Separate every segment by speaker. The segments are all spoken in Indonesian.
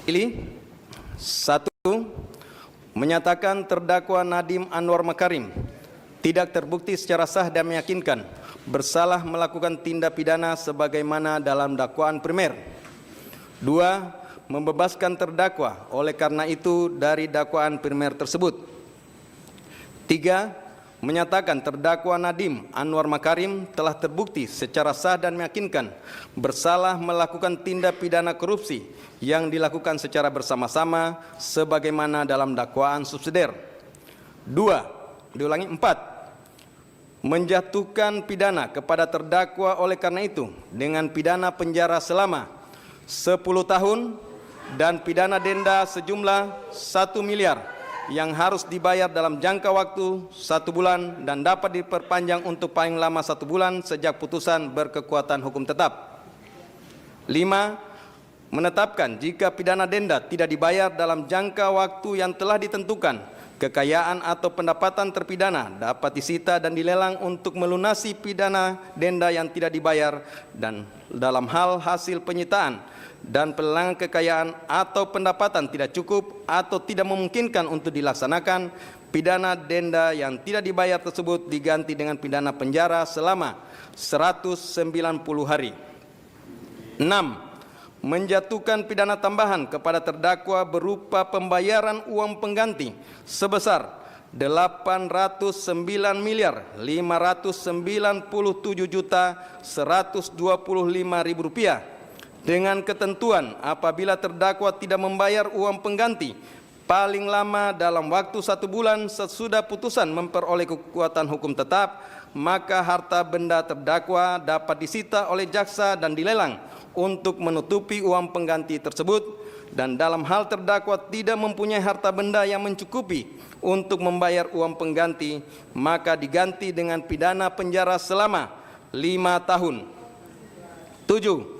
Speaker 1: Pilih. 1. Menyatakan terdakwa Nadiem Anwar Makarim tidak terbukti secara sah dan meyakinkan bersalah melakukan tindak pidana sebagaimana dalam dakwaan primer. 2. Membebaskan terdakwa oleh karena itu dari dakwaan primer tersebut. 3. Menyatakan terdakwa Nadiem Anwar Makarim telah terbukti secara sah dan meyakinkan bersalah melakukan tindak pidana korupsi yang dilakukan secara bersama-sama sebagaimana dalam dakwaan subsidiar. 4. Menjatuhkan pidana kepada terdakwa oleh karena itu dengan pidana penjara selama 10 tahun dan pidana denda sejumlah 1 miliar yang harus dibayar dalam jangka waktu 1 bulan dan dapat diperpanjang untuk paling lama 1 bulan sejak putusan berkekuatan hukum tetap. 5. Menetapkan jika pidana denda tidak dibayar dalam jangka waktu yang telah ditentukan, kekayaan atau pendapatan terpidana dapat disita dan dilelang untuk melunasi pidana denda yang tidak dibayar, dan dalam hal hasil penyitaan dan pelelangan kekayaan atau pendapatan tidak cukup atau tidak memungkinkan untuk dilaksanakan, pidana denda yang tidak dibayar tersebut diganti dengan pidana penjara selama 190 hari. 6. Menjatuhkan pidana tambahan kepada terdakwa berupa pembayaran uang pengganti sebesar 809.597.125.000 rupiah dengan ketentuan apabila terdakwa tidak membayar uang pengganti paling lama dalam waktu 1 bulan sesudah putusan memperoleh kekuatan hukum tetap, maka harta benda terdakwa dapat disita oleh jaksa dan dilelang untuk menutupi uang pengganti tersebut, dan dalam hal terdakwa tidak mempunyai harta benda yang mencukupi untuk membayar uang pengganti, maka diganti dengan pidana penjara selama 5 tahun. 7.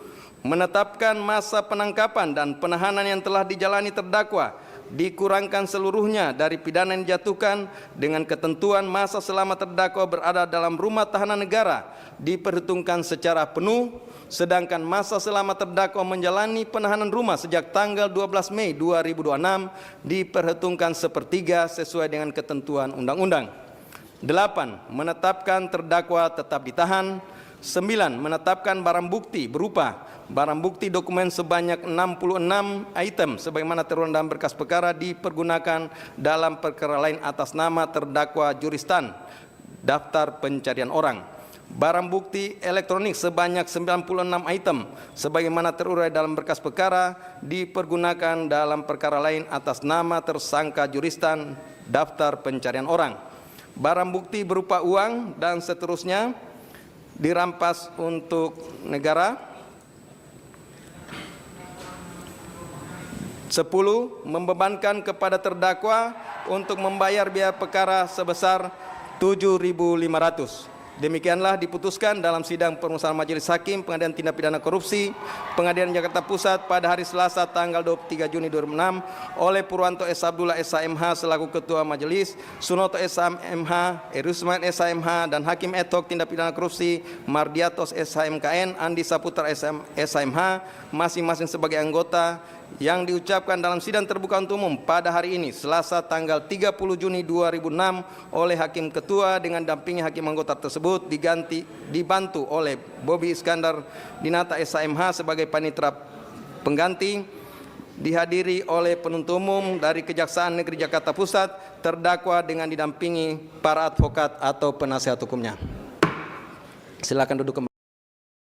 Speaker 1: Menetapkan masa penangkapan dan penahanan yang telah dijalani terdakwa dikurangkan seluruhnya dari pidana yang dijatuhkan dengan ketentuan masa selama terdakwa berada dalam rumah tahanan negara diperhitungkan secara penuh, sedangkan masa selama terdakwa menjalani penahanan rumah sejak tanggal 12 Mei 2026 diperhitungkan sepertiga sesuai dengan ketentuan undang-undang. 8. Menetapkan terdakwa tetap ditahan. 9. Menetapkan barang bukti berupa barang bukti dokumen sebanyak 66 item sebagaimana tertuang dalam berkas perkara dipergunakan dalam perkara lain atas nama terdakwa Juristan daftar pencarian orang. Barang bukti elektronik sebanyak 96 item sebagaimana terurai dalam berkas perkara dipergunakan dalam perkara lain atas nama tersangka Juristan daftar pencarian orang. Barang bukti berupa uang dan seterusnya dirampas untuk negara. 10. Membebankan kepada terdakwa untuk membayar biaya perkara sebesar 7.500. Demikianlah diputuskan dalam sidang permusawaratan Majelis Hakim Pengadilan Tindak Pidana Korupsi Pengadilan Jakarta Pusat pada hari Selasa tanggal 23 Juni 2006 oleh Purwanto S. Abdullah SHMH selaku Ketua Majelis, Sunoto SHMH, Erusman SHMH, dan Hakim ad hoc Tindak Pidana Korupsi Mardiatos SHMKN, Andi Saputra SHMH masing-masing sebagai anggota, yang diucapkan dalam sidang terbuka untuk umum pada hari ini Selasa tanggal 30 Juni 2006 oleh Hakim Ketua dengan dampingi hakim anggota tersebut dibantu oleh Bobi Iskandar Dinata SHMH sebagai panitera pengganti, dihadiri oleh penuntut umum dari Kejaksaan Negeri Jakarta Pusat, terdakwa dengan didampingi para advokat atau penasihat hukumnya. Silakan duduk kembali.